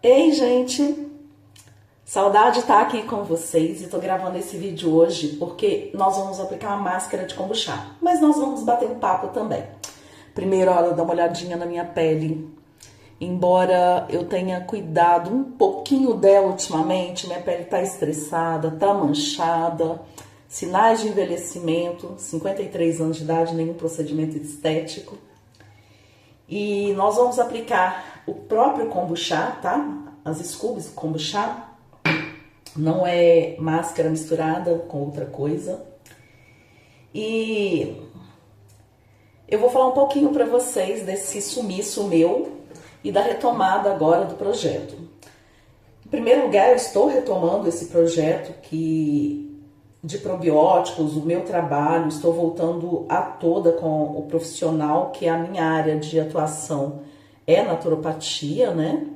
Ei, gente! Saudade de estar aqui com vocês e tô gravando esse vídeo hoje porque nós vamos aplicar uma máscara de kombucha, mas nós vamos bater um papo também. Primeiro, olha, dá uma olhadinha na minha pele. Embora eu tenha cuidado um pouquinho dela ultimamente, minha pele tá estressada, tá manchada, sinais de envelhecimento, 53 anos de idade, nenhum procedimento estético. E nós vamos aplicar o próprio kombucha, tá? As scoobies do kombucha. Não é máscara misturada com outra coisa. E eu vou falar um pouquinho para vocês desse sumiço meu e da retomada agora do projeto. Em primeiro lugar, eu estou retomando esse projeto de probióticos, o meu trabalho, estou voltando a toda com o profissional, que é a minha área de atuação é naturopatia, né?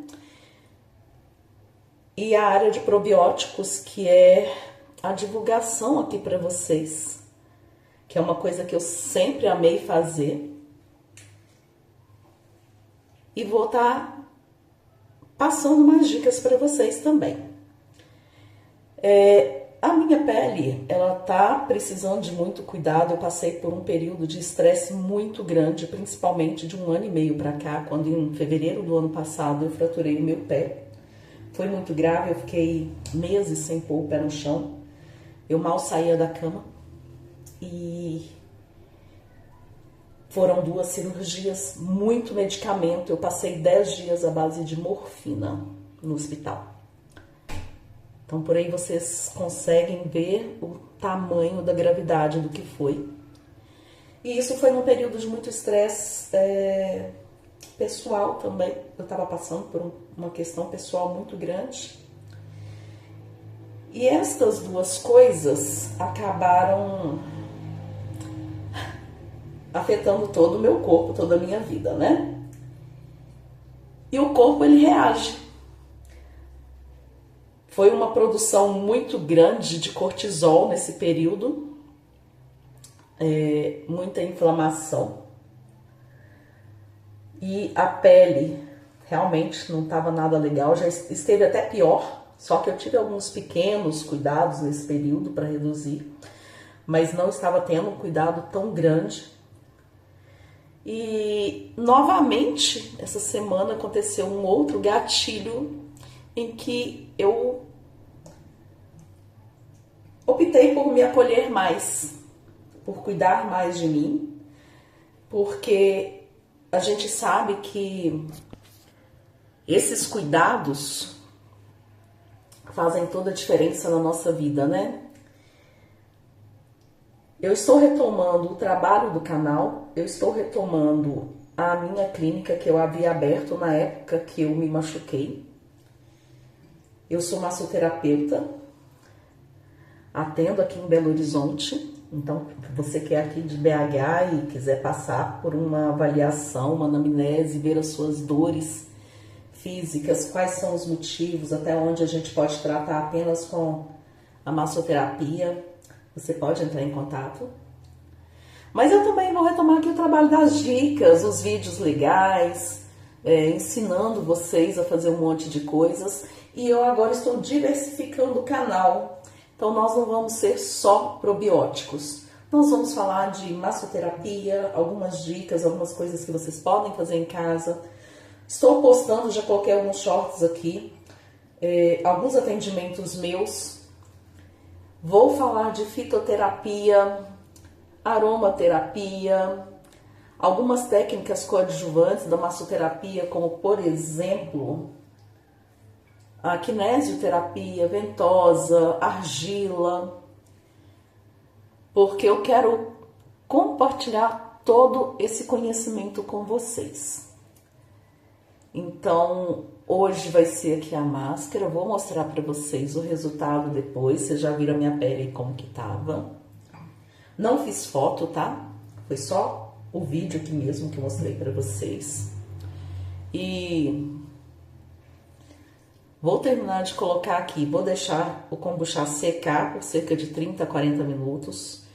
E a área de probióticos, que é a divulgação aqui para vocês, que é uma coisa que eu sempre amei fazer. E vou estar passando umas dicas para vocês também. A minha pele, ela tá precisando de muito cuidado. Eu passei por um período de estresse muito grande, principalmente de 1 ano e meio para cá, quando em fevereiro do ano passado eu fraturei o meu pé. Foi muito grave, eu fiquei meses sem pôr o pé no chão. Eu mal saía da cama e foram 2 cirurgias, muito medicamento. Eu passei 10 dias à base de morfina no hospital. Então, por aí vocês conseguem ver o tamanho da gravidade do que foi. E isso foi num período de muito estresse pessoal também. Eu estava passando por uma questão pessoal muito grande. E estas 2 coisas acabaram afetando todo o meu corpo, toda a minha vida, né? E o corpo, ele reage. Foi uma produção muito grande de cortisol nesse período, muita inflamação. E a pele realmente não estava nada legal, já esteve até pior, só que eu tive alguns pequenos cuidados nesse período para reduzir, mas não estava tendo um cuidado tão grande. E novamente, essa semana aconteceu um outro gatilho em que eu optei por me acolher mais, por cuidar mais de mim, porque a gente sabe que esses cuidados fazem toda a diferença na nossa vida, né? Eu estou retomando o trabalho do canal, eu estou retomando a minha clínica que eu havia aberto na época que eu me machuquei. Eu sou massoterapeuta, atendo aqui em Belo Horizonte. Então, você que é aqui de BH e quiser passar por uma avaliação, uma anamnese, ver as suas dores físicas, quais são os motivos, até onde a gente pode tratar apenas com a massoterapia, você pode entrar em contato. Mas eu também vou retomar aqui o trabalho das dicas, os vídeos legais, ensinando vocês a fazer um monte de coisas. E eu agora estou diversificando o canal. Então, nós não vamos ser só probióticos. Nós vamos falar de massoterapia, algumas dicas, algumas coisas que vocês podem fazer em casa. Estou postando, já coloquei alguns shorts aqui, alguns atendimentos meus. Vou falar de fitoterapia, aromaterapia, algumas técnicas coadjuvantes da massoterapia, como, por exemplo, a kinesioterapia, ventosa, argila, porque eu quero compartilhar todo esse conhecimento com vocês. Então, hoje vai ser aqui a máscara, eu vou mostrar para vocês o resultado depois, vocês já viram a minha pele como que tava. Não fiz foto, tá? Foi só o vídeo aqui mesmo que eu mostrei para vocês. E vou terminar de colocar aqui, vou deixar o kombucha secar por cerca de 30 a 40 minutos.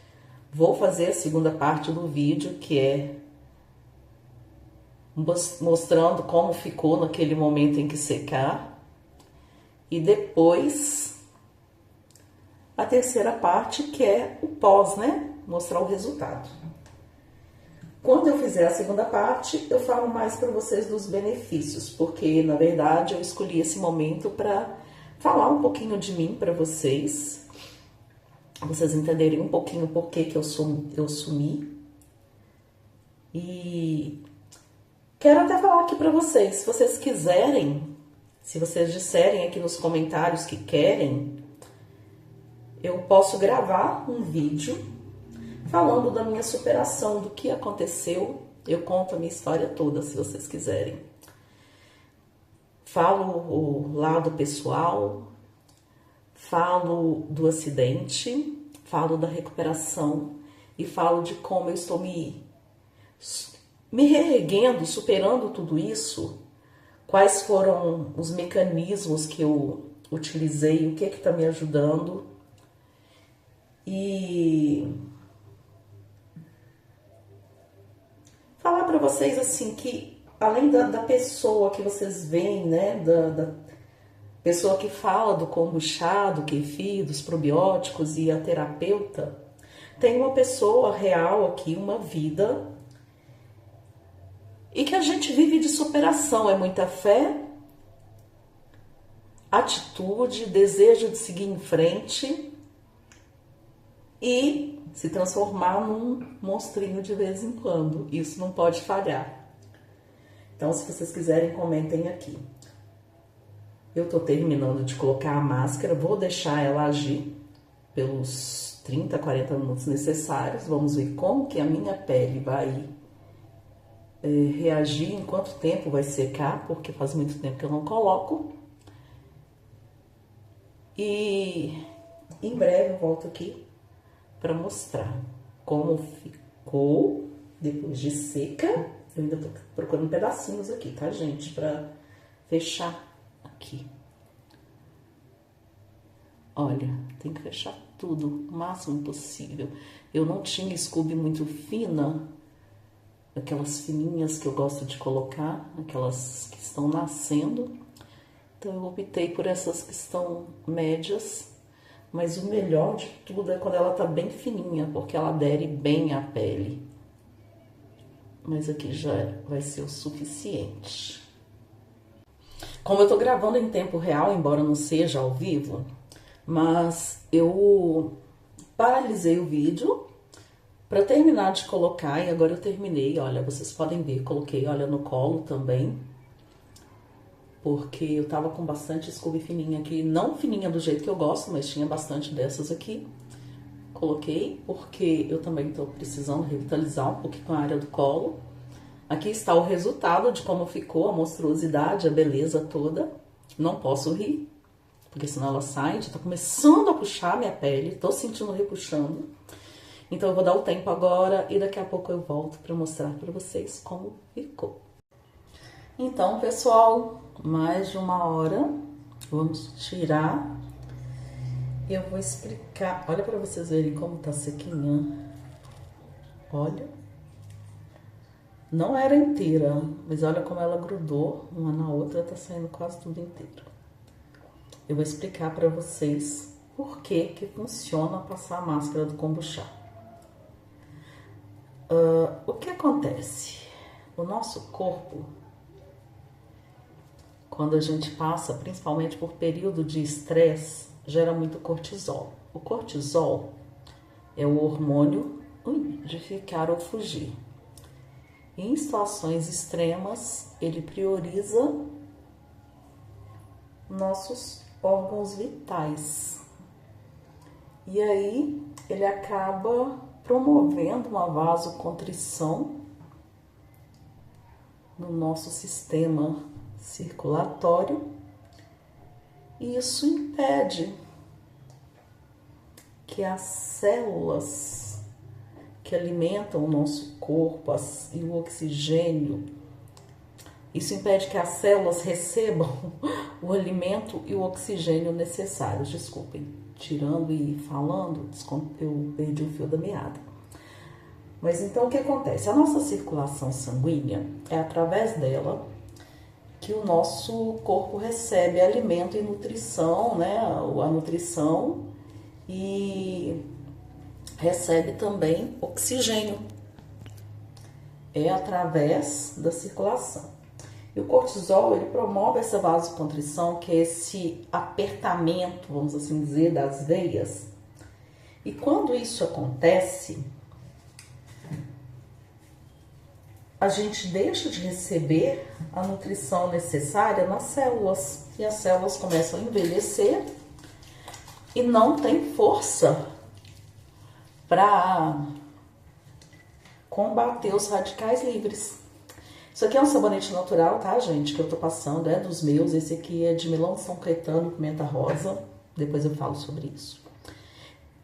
Vou fazer a segunda parte do vídeo, que é mostrando como ficou naquele momento em que secar. E depois, a terceira parte, que é o pós, né? Mostrar o resultado. Quando eu fizer a segunda parte, eu falo mais para vocês dos benefícios, porque, na verdade, eu escolhi esse momento para falar um pouquinho de mim para vocês entenderem um pouquinho por que eu sumi. E quero até falar aqui para vocês, se vocês quiserem, se vocês disserem aqui nos comentários que querem, eu posso gravar um vídeo falando da minha superação, do que aconteceu. Eu conto a minha história toda, se vocês quiserem. Falo o lado pessoal, falo do acidente, falo da recuperação e falo de como eu estou me reerguendo, superando tudo isso, quais foram os mecanismos que eu utilizei, o que está me ajudando. E falar para vocês assim que, além da pessoa que vocês veem, né, da pessoa que fala do kombucha, do kefir, dos probióticos e a terapeuta, tem uma pessoa real aqui, uma vida, e que a gente vive de superação. É muita fé, atitude, desejo de seguir em frente e se transformar num monstrinho de vez em quando. Isso não pode falhar. Então, se vocês quiserem, comentem aqui. Eu tô terminando de colocar a máscara, vou deixar ela agir pelos 30, 40 minutos necessários. Vamos ver como que a minha pele vai reagir, em quanto tempo vai secar, porque faz muito tempo que eu não coloco. E em breve eu volto aqui para mostrar como ficou depois de seca. Eu ainda tô procurando pedacinhos aqui, tá, gente? Para fechar aqui. Olha, tem que fechar tudo o máximo possível. Eu não tinha Scooby muito fina, aquelas fininhas que eu gosto de colocar, aquelas que estão nascendo. Então eu optei por essas que estão médias, mas o melhor de tudo é quando ela tá bem fininha, porque ela adere bem à pele. Mas aqui já vai ser o suficiente. Como eu tô gravando em tempo real, embora não seja ao vivo, mas eu paralisei o vídeo para terminar de colocar, e agora eu terminei. Olha, vocês podem ver, coloquei, olha, no colo também, porque eu tava com bastante Scooby fininha aqui, não fininha do jeito que eu gosto, mas tinha bastante dessas aqui. Coloquei porque eu também tô precisando revitalizar um pouquinho a área do colo. Aqui está o resultado de como ficou, a monstruosidade, a beleza toda. Não posso rir, porque senão ela sai, já tá começando a puxar minha pele, tô sentindo repuxando. Então eu vou dar o tempo agora e daqui a pouco eu volto para mostrar para vocês como ficou. Então, pessoal, mais de 1 hora, vamos tirar. Eu vou explicar, olha para vocês verem como tá sequinha. Olha. Não era inteira, mas olha como ela grudou uma na outra, tá saindo quase tudo inteiro. Eu vou explicar para vocês por que funciona passar a máscara do kombucha. O que acontece? O nosso corpo, quando a gente passa, principalmente por período de estresse, gera muito cortisol. O cortisol é o hormônio de ficar ou fugir. Em situações extremas, ele prioriza nossos órgãos vitais. E aí, ele acaba promovendo uma vasoconstrição no nosso sistema circulatório. E isso impede que as células que alimentam o nosso corpo e o oxigênio, isso impede que as células recebam o alimento e o oxigênio necessários. Desculpem, tirando e falando, eu perdi o fio da meada. Mas então o que acontece? A nossa circulação sanguínea é através dela que o nosso corpo recebe alimento e nutrição, né? A nutrição, e recebe também oxigênio. É através da circulação. E o cortisol, ele promove essa vasoconstrição, que é esse apertamento, vamos assim dizer, das veias. E quando isso acontece, a gente deixa de receber a nutrição necessária nas células. E as células começam a envelhecer e não tem força para combater os radicais livres. Isso aqui é um sabonete natural, tá, gente? Que eu tô passando, é dos meus. Esse aqui é de melão São Caetano, pimenta rosa. Depois eu falo sobre isso.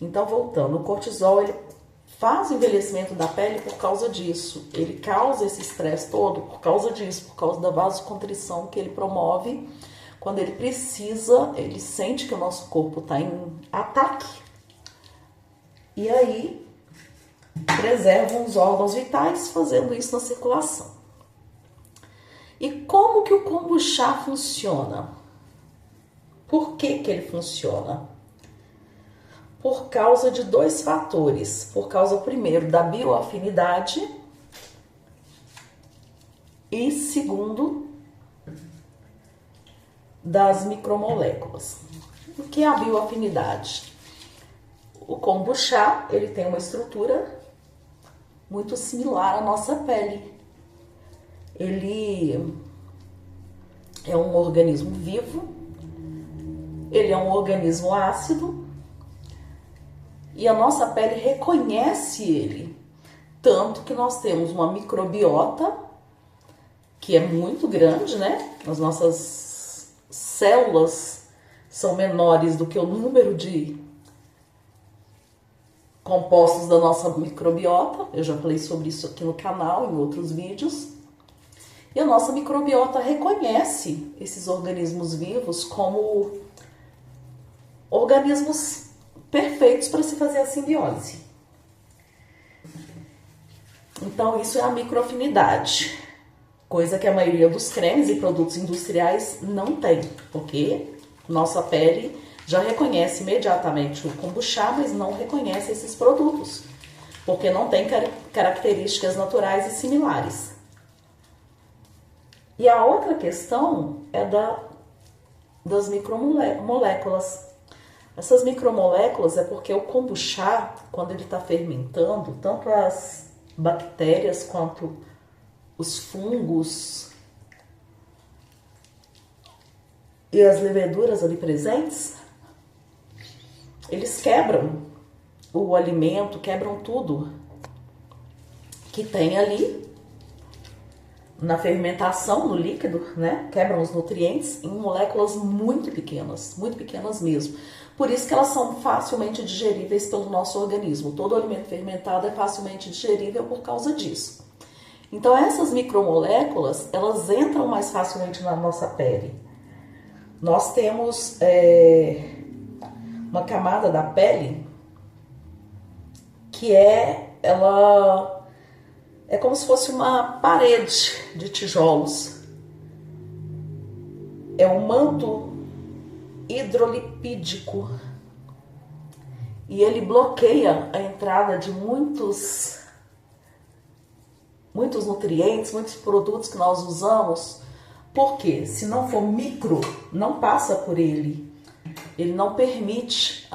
Então, voltando, o cortisol, ele faz o envelhecimento da pele por causa disso. Ele causa esse estresse todo por causa disso, por causa da vasoconstrição que ele promove. Quando ele precisa, ele sente que o nosso corpo está em ataque. E aí, preservam os órgãos vitais fazendo isso na circulação. E como que o kombucha funciona? Por que que ele funciona? Por causa de dois fatores. Por causa, primeiro, da bioafinidade e, segundo, das micromoléculas. O que é a bioafinidade? O kombucha, ele tem uma estrutura muito similar à nossa pele. Ele é um organismo vivo, ele é um organismo ácido e a nossa pele reconhece ele. Tanto que nós temos uma microbiota que é muito grande, né? As nossas células são menores do que o número de compostos da nossa microbiota. Eu já falei sobre isso aqui no canal, em outros vídeos. E a nossa microbiota reconhece esses organismos vivos como organismos perfeitos para se fazer a simbiose. Então, isso é a microafinidade, coisa que a maioria dos cremes e produtos industriais não tem, porque nossa pele já reconhece imediatamente o kombucha, mas não reconhece esses produtos, porque não tem características naturais e similares. E a outra questão é das micromoléculas. Essas micromoléculas é porque o kombucha, quando ele está fermentando, tanto as bactérias quanto os fungos e as leveduras ali presentes, eles quebram o alimento, quebram tudo que tem ali na fermentação, no líquido, né? Quebram os nutrientes em moléculas muito pequenas mesmo. Por isso que elas são facilmente digeríveis pelo nosso organismo. Todo alimento fermentado é facilmente digerível por causa disso. Então essas micromoléculas, elas entram mais facilmente na nossa pele. Nós temos uma camada da pele que ela é como se fosse uma parede de tijolos. É um manto hidrolipídico. E ele bloqueia a entrada de muitos nutrientes, muitos produtos que nós usamos. Porque se não for micro, não passa por ele. Ele não permite,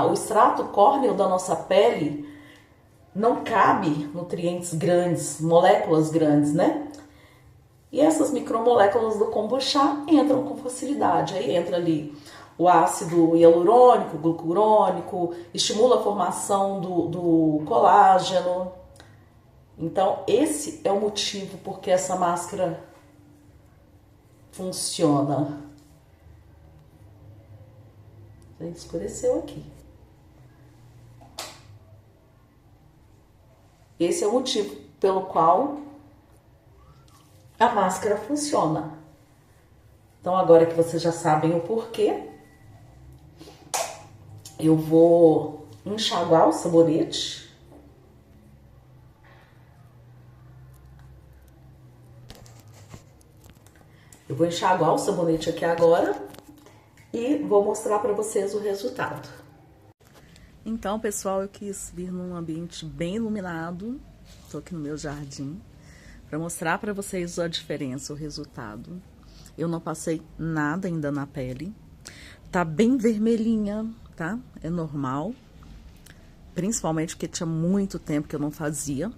o extrato córneo da nossa pele não cabe nutrientes grandes, moléculas grandes, né? E essas micromoléculas do kombucha entram com facilidade. Aí entra ali o ácido hialurônico, glucurônico, estimula a formação do colágeno. Então, esse é o motivo porque essa máscara funciona. Já escureceu aqui. Esse é o motivo pelo qual a máscara funciona. Então, agora que vocês já sabem o porquê, eu vou enxaguar o sabonete. Eu vou enxaguar o sabonete aqui agora e vou mostrar para vocês o resultado. Então, pessoal, eu quis vir num ambiente bem iluminado, tô aqui no meu jardim, para mostrar para vocês a diferença, o resultado. Eu não passei nada ainda na pele, tá bem vermelhinha, tá? É normal, principalmente porque tinha muito tempo que eu não fazia.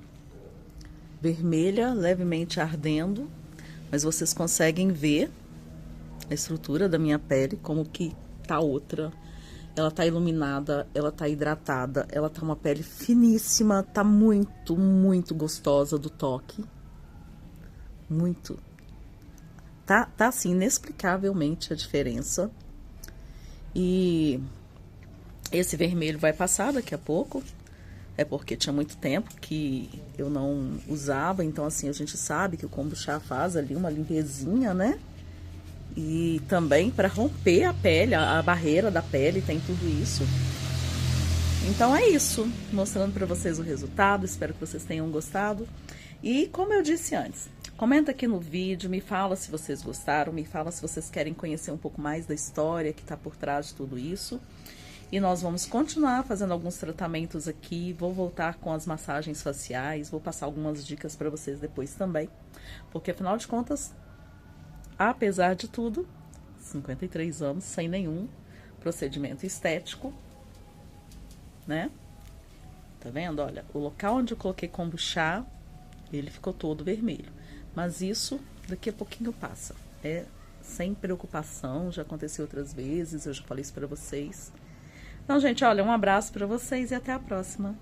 Vermelha, levemente ardendo, mas vocês conseguem ver a estrutura da minha pele, como que tá outra. Ela tá iluminada, ela tá hidratada, ela tá uma pele finíssima, tá muito, muito gostosa do toque. Muito. Tá assim, inexplicavelmente a diferença. E esse vermelho vai passar daqui a pouco. É porque tinha muito tempo que eu não usava, então assim, a gente sabe que o kombucha faz ali uma limpezinha, né? E também para romper a pele, a barreira da pele, tem tudo isso. Então é isso, mostrando para vocês o resultado, espero que vocês tenham gostado. E como eu disse antes, comenta aqui no vídeo, me fala se vocês gostaram, me fala se vocês querem conhecer um pouco mais da história que tá por trás de tudo isso. E nós vamos continuar fazendo alguns tratamentos aqui, vou voltar com as massagens faciais, vou passar algumas dicas para vocês depois também. Porque, afinal de contas, apesar de tudo, 53 anos sem nenhum procedimento estético, né? Tá vendo? Olha, o local onde eu coloquei kombucha, ele ficou todo vermelho. Mas isso, daqui a pouquinho passa. É sem preocupação, já aconteceu outras vezes, eu já falei isso para vocês. Então, gente, olha, um abraço para vocês e até a próxima.